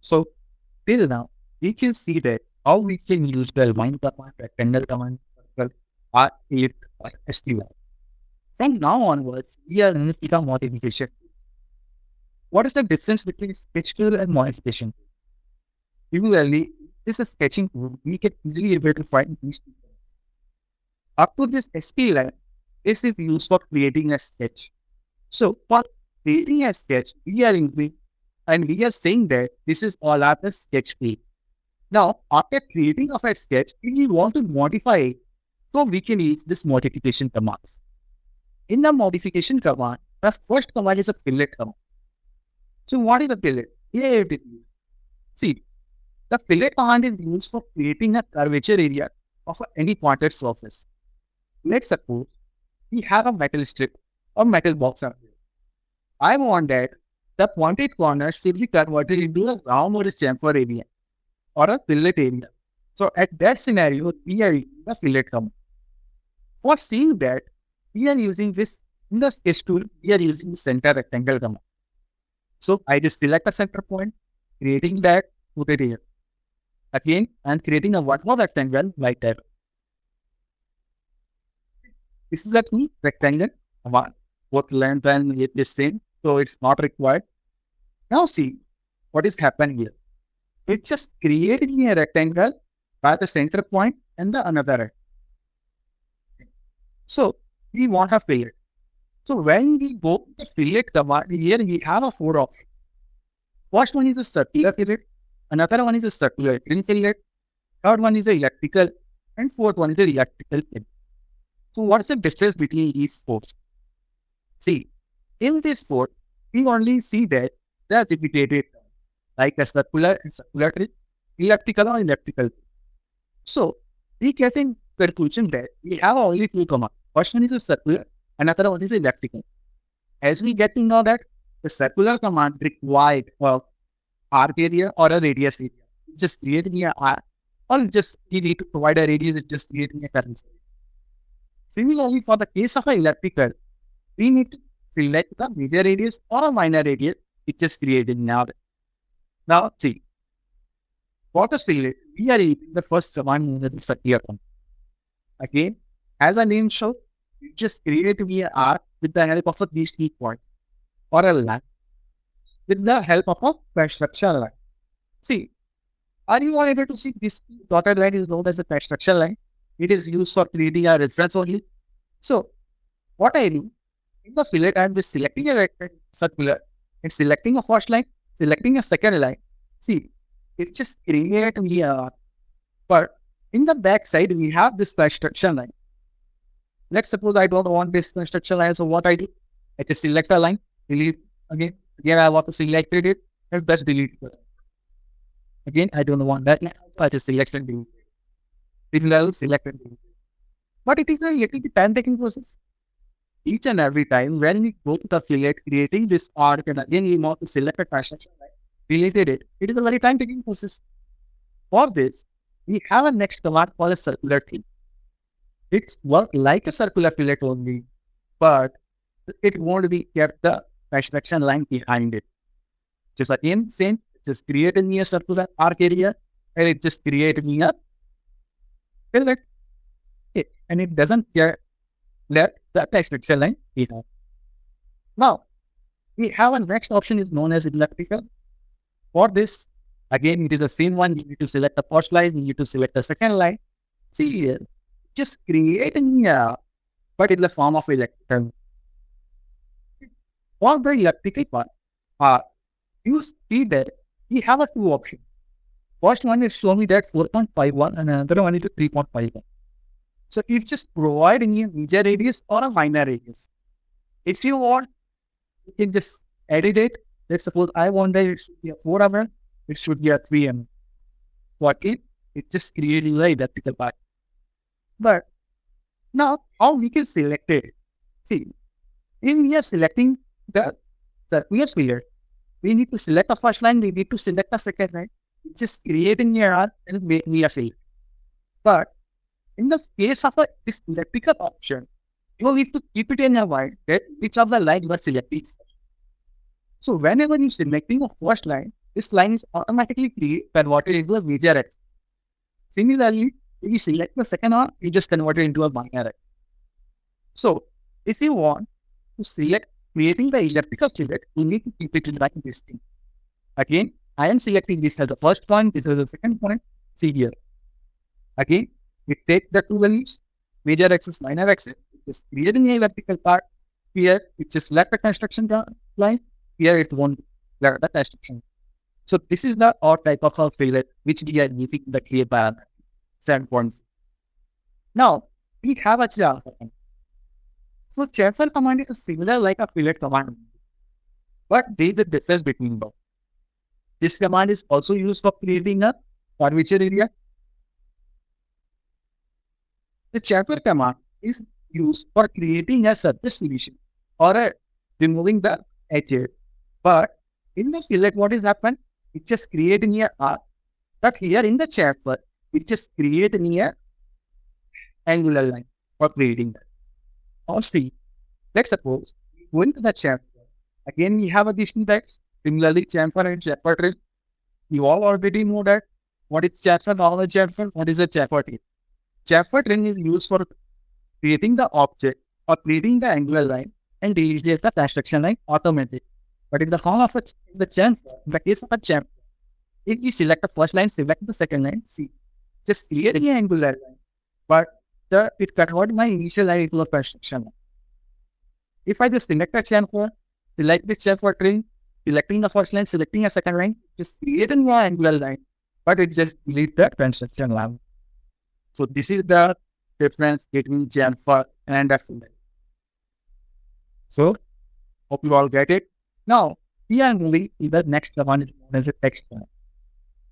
So till now, we can see that how we can use the line command, rectangle command, circle, or ellipse, or SQL. From now onwards, we are in the modification. What is the difference between sketch tool and modification tool? Similarly, this is sketching tool. We can easily able to find these two things. Up to this SP line, this is used for creating a sketch. So for creating a sketch, we are using and we are saying that this is all at the sketch page. Now, after creating of a sketch, if we want to modify it, so we can use this modification commands. In the modification command, the first command is a fillet command. So what is a fillet? Here it is. See, the fillet command is used for creating a curvature area of any pointed surface. Let's suppose we have a metal strip or metal box up here. I want that the pointed corners should be converted into a round or a chamfer area or a fillet area. So at that scenario, we are using the fillet command. For seeing that, we are using this in the sketch tool, we are using the center rectangle command. So I just select a center point, creating that, put it here. Again, I'm creating a one more rectangle like that. This is a two rectangle command, both length and width is same, so it's not required. Now see what is happening here. It's just creating a rectangle by the center point and the another. So we want a fillet. So when we go to the fillet command, here we have a 4 options. First one is a circular fillet, another one is a circular thin fillet, third one is a elliptical, and fourth one is a elliptical fillet. So what's the difference between these four? See, in this four, we only see that they are repeated like a circular and circular thin, elliptical or elliptical. So we get in conclusion that we have only two commands. First one is a circular, another one is elliptical. As we get to know that the circular command required a arc area or a radius area. Just creating an arc, or just you need to provide a radius, it's just creating a curvature. Similarly, for the case of an elliptical, we need to select the major radius or a minor radius, it's just creating now. Now see, for the fillet, we are using the first command known as the circular command. Again, as a name shows, you just create an arc with the help of these key points or a line with the help of a construction line. See, are you all able to see this dotted line is known as a construction line? It is used for creating a reference only. So, what I do, in the fillet, I am just selecting a rectangle, circular, and selecting a first line, selecting a second line. See, it just creates me a arc. But in the back side, we have this construction line. Let's suppose I don't want this construction line, so what I do? I just select a line, delete again. Again, I want to select it, and press delete. Again, I don't want that line, so I just select and delete. I'll select and delete. But it is a little bit time-taking process. Each and every time when we go to the fillet, creating this arc, and again we want to select a construction line, related it. It is a very time-taking process. For this, we have a next command called a circular thin. It's work like a circular fillet only, but it won't be kept the construction line behind it. Just again, same, just create me a circular arc area, and it just create me a fillet. And it doesn't get let the construction line behind. Now, we have a next option is known as elliptical. For this, again, it is the same one. You need to select the first line, you need to select the second line. See here, just creating but in the form of elliptical. For the elliptical part, you see that we have a two options. First one is show me that 4.51 and another one is 3.51. So it's just providing a major radius or a minor radius. If you want, you can just edit it. Let's suppose I want that it should be a 4 mm, it should be a 3 mm. So again, it just creating the elliptical part. But now, how we can select it? See, if we are selecting the circular fillet, we need to select the first line, we need to select the second line. It's just creating a arc and make me a fillet. But in the case of this elliptical option, you need to keep it in your mind that which of the line you are selecting. So whenever you're selecting a first line, this line is automatically converted into a major axis. Similarly, if you select the second arm, you just convert it into a minor axis. So, if you want to select creating the elliptical fillet, you need to keep it like this thing. Again, I am selecting this as the first point, this is the second point. See here. Again, we take the two values, major axis, minor axis, just creating a vertical part. Here, it just left the construction line. Here, it won't left the construction. So, this is the odd type of a fillet which we are using the Creo Parametric standpoints. Now, we have a chafer. So, chafer command is similar like a fillet command, but there is a difference between both. This command is also used for creating a curvature area. The chafer command is used for creating a surface solution or removing the edges. But in the fillet, what is happened? It just creating a arc. But here in the chafer, it just creating a angular line for creating that. Or see, let's suppose we go into the chafer. Again, we have additional text. Similarly, chamfer and chafer trim. You all already know that. What is chafer, normal chafer? What is a chafer trim? Chafer trim is used for creating the object or creating the angular line and delete the construction line automatically. But in the form of the chamfer, in the case of a chamfer, if you select the first line, select the second line, see, just create an angular line. But it converts my initial line into a construction line. If I just select a chamfer, select the chamfer trim, selecting the first line, selecting a second line, just create an angular line, but it just delete the construction line. So this is the difference between chamfer and a fillet. So, hope you all get it. Now, we are moving to the next command, is known as a text command.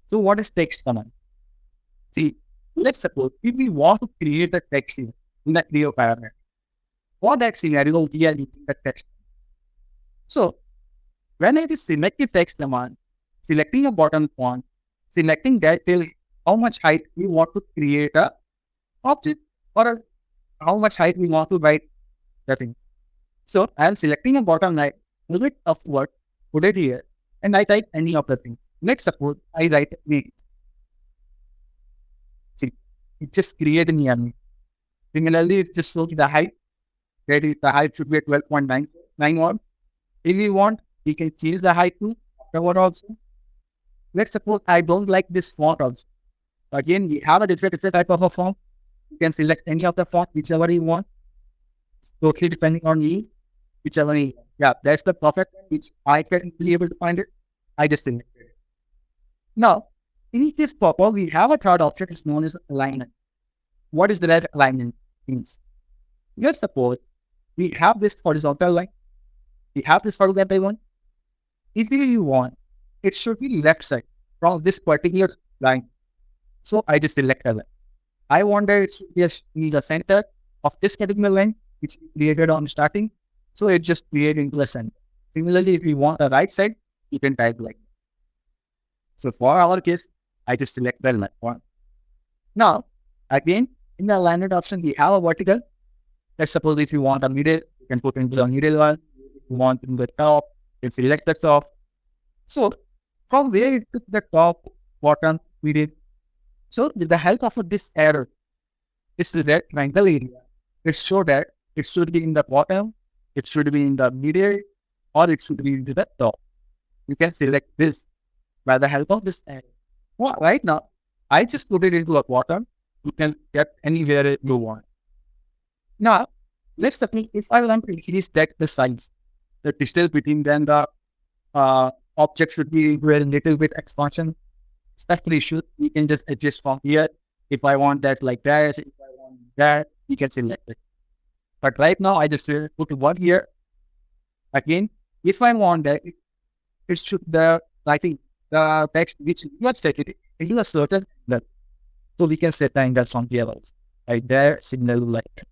So, what is text command? See, let's suppose if we want to create a text here in the Creo Parametric, for that scenario, we are using the text command. So, when I select the text command, selecting a bottom font, selecting that till how much height we want to create a object or how much height we want to write the thing. So, I am selecting a bottom line, move it upward, put it here, and I type any of the things. Let's suppose I write 8. See, it just created an element. Similarly, it just shows the height. That is, the height should be at 12.91. If we want, we can change the height to afterward also. Let's suppose I don't like this font also. So again, we have a different type of a font. You can select any of the font, whichever you want. Totally depending on you, whichever you want. Yeah, that's the perfect one, which I can be able to find it. I just selected it. Now, in this purple, we have a third option, is known as alignment. What is that alignment means? Let's suppose we have this horizontal line. We have this horizontal one. If you want, it should be left side from this particular line. So I just select a line. I want that it should be in the center of this particular line, which we created on starting. So it just created into the center. Similarly, if you want the right side, you can type like that. So for our case, I just select the line one. Now, again, in the alignment option, we have a vertical. Let's suppose if you want a middle, you can put into the middle one. If you want in the top, you can select the top. So from where it took the top, bottom, middle. So with the help of this arrow, this red triangle area, it shows that it should be in the bottom, it should be in the middle, or it should be in the top. You can select this by the help of this arrow. Well, right now, I just put it into a bottom. You can get anywhere you want. Now, let's suppose if I want to increase the size, the distance between them, the object should be a little bit expansion. Especially should we can just adjust from here. If I want that like that, if I want that, you can select it. But right now, I just put one here. Again, if I want that, it should the text which you have set it into a certain angle. So we can set the angle from here also. Right there, signal like that.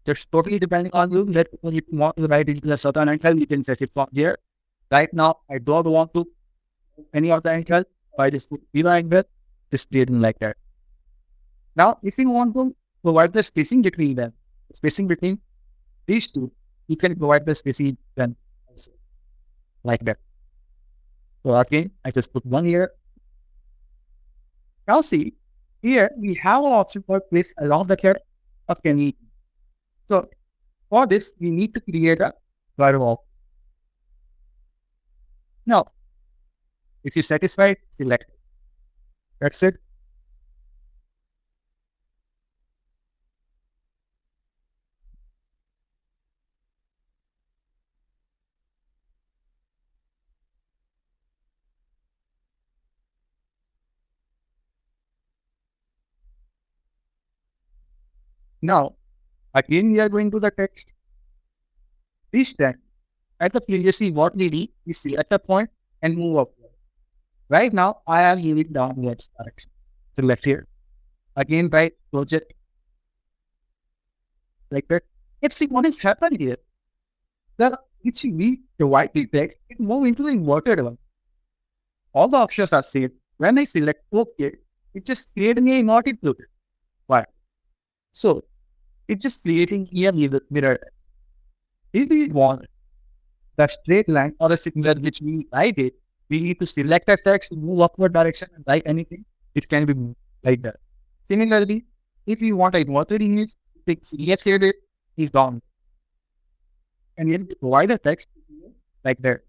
Just totally depending on you. That if you want to write into a certain angle, you can set it from here. Right now, I don't want to any of the angle. I just put zero angle, just creating like that. Now, if you want to provide the spacing between them, spacing between these two, you can provide the spacing then also like that. So again, I just put one here. Now see, here we have an option for place along the curve of any. So for this, we need to create a curve of. Now, if you're satisfied, select it. That's it. Now, again, we are going to the text. This time, at the previously what we did, we select a point and move upward. Right now, I am moving downwards direction. So left here. Again, right, project. Like that. Let's see what has happened here. The which we divide the text, it move into the inverted one. All the options are same. When I select OK, it just created me a inverted loop. Why? So it's just creating here mirror text. If we want the straight line or a signal which we write it, we need to select a text, move upward direction and write anything. It can be moved like that. Similarly, if we want a inverted image, it's left here, is down. And then provide a text like that.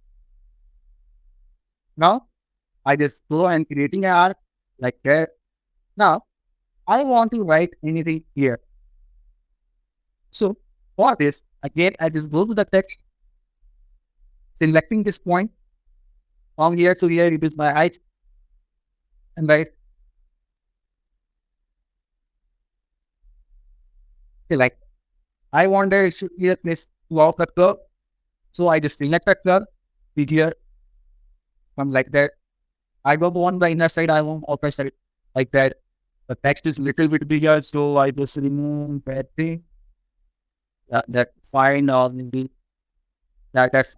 Now, I just go and creating an arc like that. Now, I want to write anything here. So, for this, again, I just go to the text, selecting this point. From here to here, it is my height. And write. Select. I want there it should be a place throughout the curve. So I just select a curve, here, something like that. I don't want the inner side, I want outer side like that. The text is little bit bigger, so I just remove that thing. That's fine, or maybe that's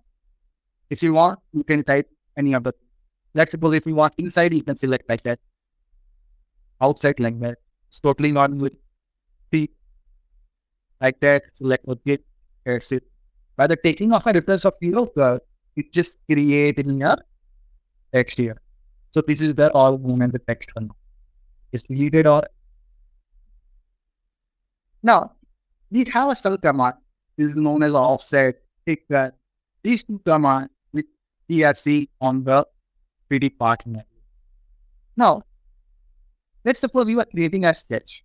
if you want, you can type any other thing. Let's suppose if you want inside, you can select like that. Outside like that. It's totally not good. See, like that, select OK. That's it. By the taking of a reference of your curve, it just creating a text here. So this is where all movement the text one is deleted or. Now, we have a cell command. This is known as offset. Take that. These two commands which we are seeing on the 3D part. Now, let's suppose we are creating a sketch.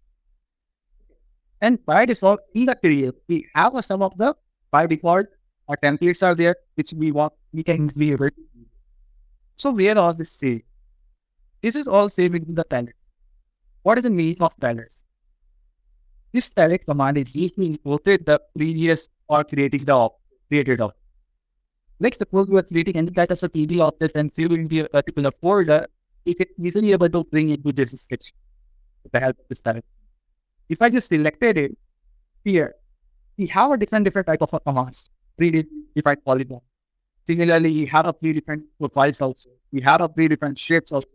And by default, in the Creo, we have some of the by default templates are there which we can be able to use. So where are this saved? This is all saved in the palettes. What is the meaning of palettes? This palette command is used to imported the previous or creating the created object. Let's suppose you are creating any kind of a 3D object and save it into a particular folder, you can easily able to bring it to this sketch with the help of this palette. If I just selected it here, we have a different type of commands, predefined polygon. Similarly, we have a predefined profiles also. We have a predefined shapes also.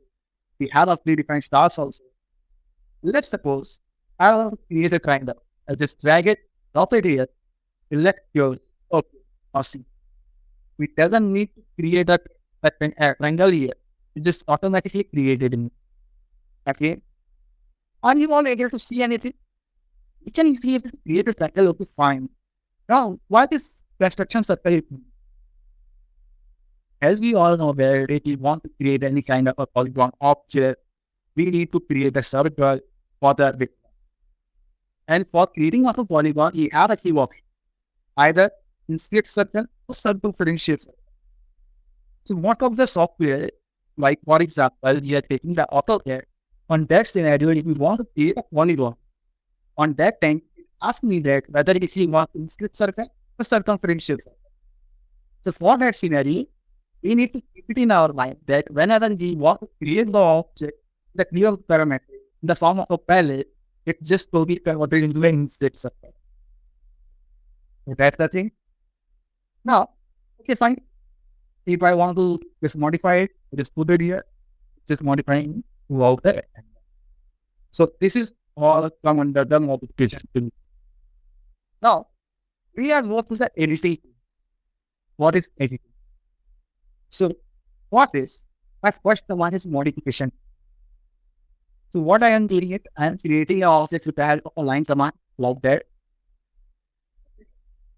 We have a predefined stars also. Let's suppose I want to create a triangle. I'll just drag it, drop it here, select yours. Okay, awesome. We doesn't need to create a triangle here. It just automatically created in. Okay. Are you all able to see anything? You can easily create a triangle, okay, fine. Now, what is construction circle? As we all know, where if we want to create any kind of a polygon object, we need to create a circle for the width. And for creating of a polygon, we have a key option. Either insert circle or circumferential circle. So most of the software, like for example, we are taking the AutoCAD. On that scenario, if we want to create a polygon, on that time, it asks me that whether if we want to insert circle or circumferential circle. So for that scenario, we need to keep it in our mind that whenever we want to create the object, the Creo Parametric in the form of a palette, it just will be converted into an insert circle. So that's the thing. Now, okay, fine. If I want to just modify it, just put it here, just modifying throughout the rectangle. So this is all come under the modification tool. Now, we are moved to the editing. What is editing? So, what is My first one is modification. So what I am doing it, I am creating an object with the help of a line command like that.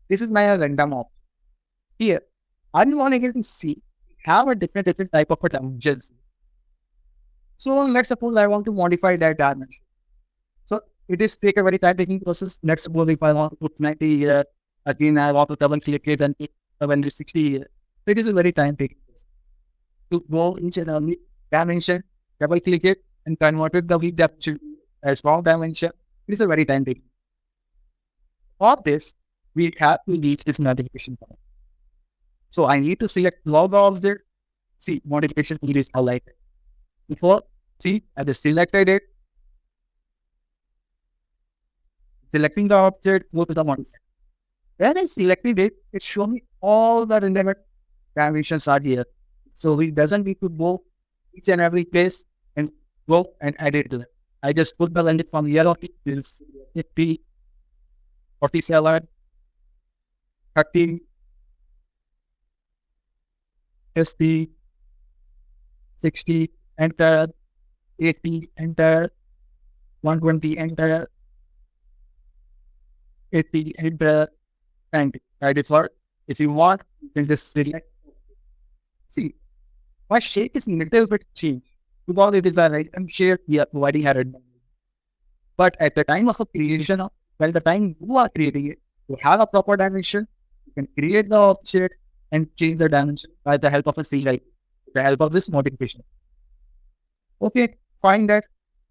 This is my random object. Here, I want able to see have a different type of a dimensions. So let's suppose I want to modify that dimension. So it is take a very time taking process. Let's suppose if I want to put 90 here, again I want to double click it and put 760 here. So it is a very time taking process. To go each and every dimension, double click it and convert it the weak dimension as small dimension. It is a very time taking. For this, we have to leave this modification point. So I need to select log object. See, modification is highlighted. Before, see, I just selected it. Selecting the object, go to the modifier. When I selected it, it shows me all the relevant dimensions are here. So it doesn't need to go each and every place and go and edit it. I just put the length from here to this 50, 47, 30, 50, 60, enter, 80, enter, 120, enter, 80, enter, and by default, if you want, you can just select. See, my shape is a little bit changed because it is a random shape we are providing a random. But at the time of the creation, well, the time you are creating it, you have a proper dimension, you can create the object and change the dimension by the help of a CLI, with the help of this modification. Okay, fine that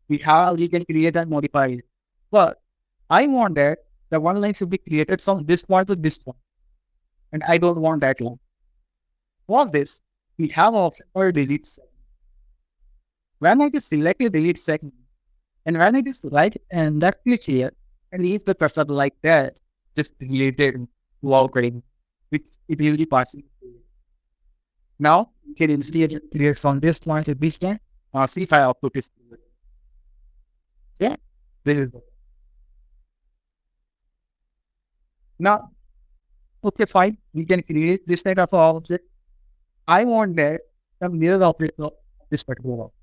we can create and modify it. But I want that the one line should be created from this point to this point. And I don't want that one. For this, we have an option for delete segment. When I just select a delete segment, and when I just right and left click here and leave the cursor like that, just delete it without cutting, which it will be passing. Now, you can easily create from this point to this point. See if I output this. Yeah, this is good. Now, okay, fine. We can create this type of object. I want that the mirror object of this particular object.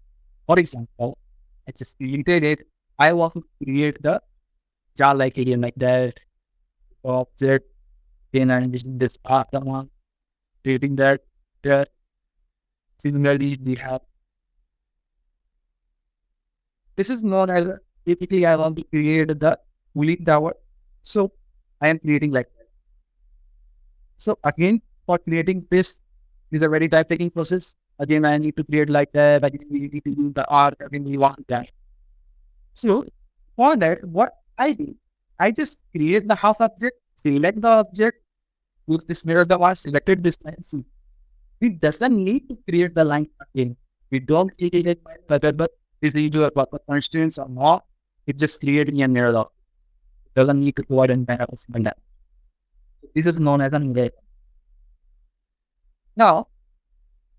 For example, I just created it. I want to create the jar like alien like that object. Then I'm using this command, creating that. Similarly, we have this is known as typically I want to create the cooling tower. So I am creating like that. So again, for creating this is a very time taking process. Again, I need to create like that. Again, we need to do the art. Again, we want that. So for that, what I do, I just create the half object, select the object, use this mirror the one, selected this line. See, it doesn't need to create the line again. We don't create it but this is a proper constraints or not. It just creating a mirror. It doesn't need to provide any kind of a single that. So this is known as an array. Now,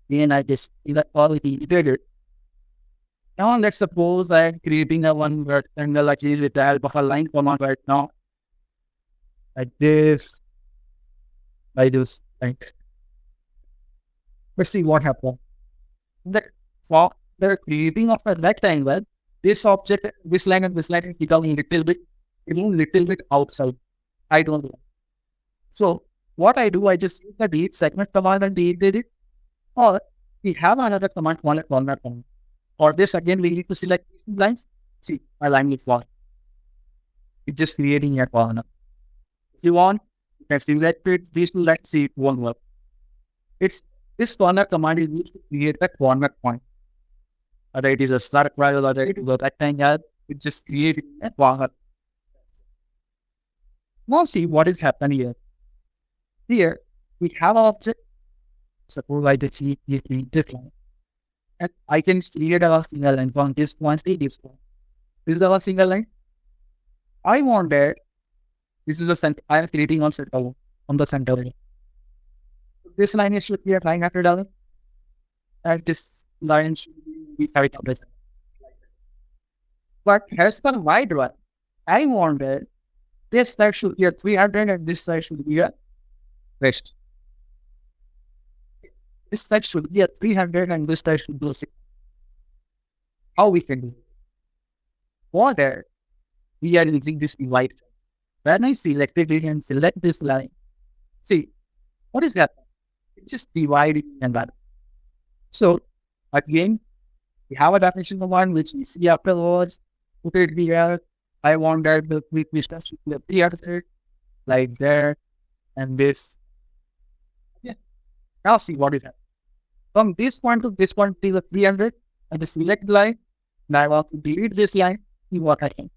then I just select all the editor. Now let's suppose I'm creating a one rectangle like this with the help of a line command right now. Like this. Like this. Like this. Let's see what happens. For the creating of a rectangle, this object, this line and this line is becoming little bit outside. I don't know. So what I do, I just use the delete segment command and delete it. Or we have another command, corner command. For this again, we need to select these lines. See, my line is one. It's just creating a corner. If you want, you can select it. These two lines, see, it won't work. It's this corner command is used to create a corner point. Whether it is a circle, whether it is a rectangle, it just creates a corner. Now see what is happening here. Here, we have an object. Suppose I just see this line. And I can create a single line from this point to this point. This is a single line. I want that. This is a center. I am creating on the center line. This line should be a line after dollar. And this line should be carried on this. But as per my drawing, I want that this side should be a 300 and this side should be a rest. This side should be a 300 and this side should be a 600. How we can do it? For that, we are using this divide. When I selected it and select this line, see, what is that? It's just dividing and that. So, again, we have a definition of one which we see afterwards. Put it here. I want that the quick distance should be 300, like there, and this. Yeah. Now see what is that. From this point to this point is a 300, and the select line. Now I want to delete this line. See what I can.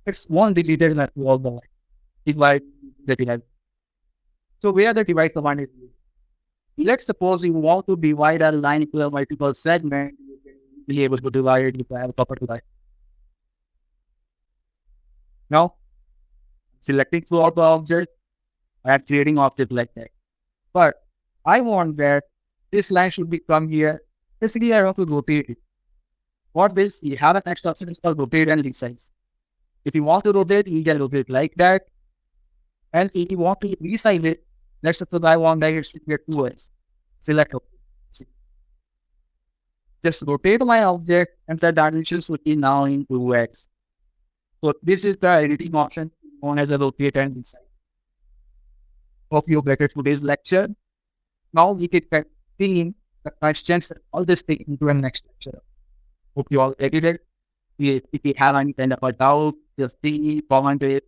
It's one deleted line to all the line. Divide the divide. So where the divide command is used. Let's suppose you want to divide a line into a multiple segment. You can be able to divide it if I have a proper divide. Now, selecting throughout the object, I am creating object like that. But I want that this line should become here. Basically, I want to rotate it. For this, you have an next option, it's called rotate and resize. If you want to rotate, you can rotate like that. And if you want to resize it, let's suppose I want that it should be 2x. Select OK. Just rotate my object and the dimension should be now in 2x. So this is the editing option known as a rotate and resize. Hope you better today's lecture. Now we can continue the questions and all this thing into the next lecture. Hope you all get it. If you have any kind of a doubt, just comment it.